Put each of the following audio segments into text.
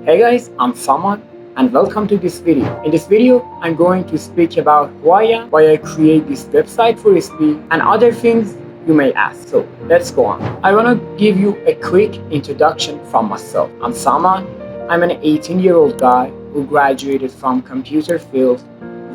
Hey guys, I'm Saman and welcome to this video. In this video, I'm going to speak about who I am, why I create this website for Speed, and other things you may ask. So let's go on. I want to give you a quick introduction from myself. I'm Saman. I'm an 18-year-old guy who graduated from computer field,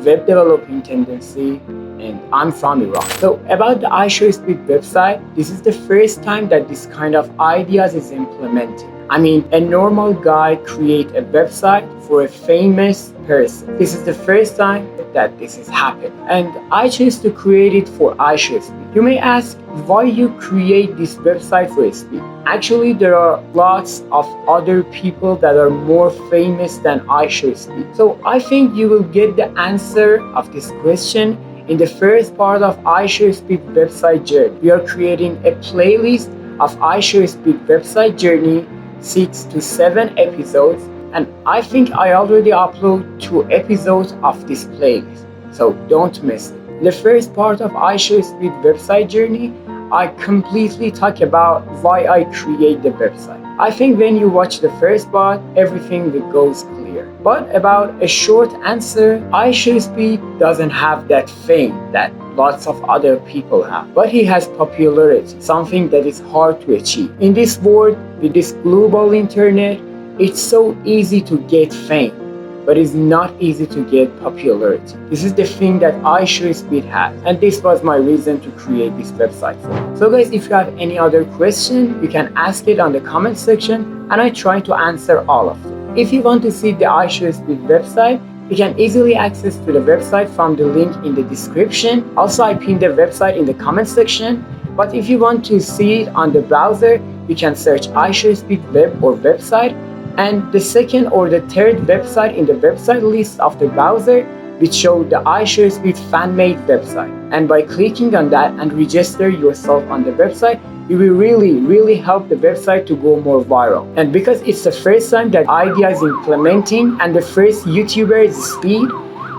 web developing tendency, and I'm from Iran. So about the IShowSpeed website, this is the first time that this kind of ideas is implemented. I mean, a normal guy create a website for a famous person. This is the first time that this is happening. And I chose to create it for IShowSpeed. You may ask why you create this website for Speed. Actually, there are lots of other people that are more famous than IShowSpeed. So I think you will get the answer of this question in the first part of IShowSpeed website journey. We are creating a playlist of IShowSpeed website journey, 6 to 7 episodes, and I think I already upload 2 episodes of this playlist, so don't miss it. The first part of IShowSpeed website journey, I completely talk about why I create the website. I think when you watch the first part, everything goes clear. But about a short answer, IShowSpeed doesn't have that fame that lots of other people have, but he has popularity, something that is hard to achieve. In this world, with this global internet, it's so easy to get fame, but it's not easy to get popularity. This is the thing that IShowSpeed has, and this was my reason to create this website for. So guys, if you have any other question, you can ask it on the comment section, and I try to answer all of them. If you want to see the IShowSpeed website, you can easily access to the website from the link in the description. Also, I pinned the website in the comment section. But if you want to see it on the browser, you can search IShowSpeed web or website. And the second or the third website in the website list of the browser which show the IShowSpeed fan-made website. And by clicking on that and register yourself on the website, you will really help the website to go more viral. And because it's the first time that idea is implementing and the first YouTuber is Speed,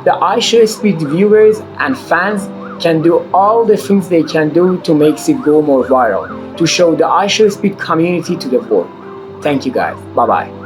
the IShowSpeed viewers and fans can do all the things they can do to make it go more viral, to show the IShowSpeed community to the world. Thank you guys. Bye-bye.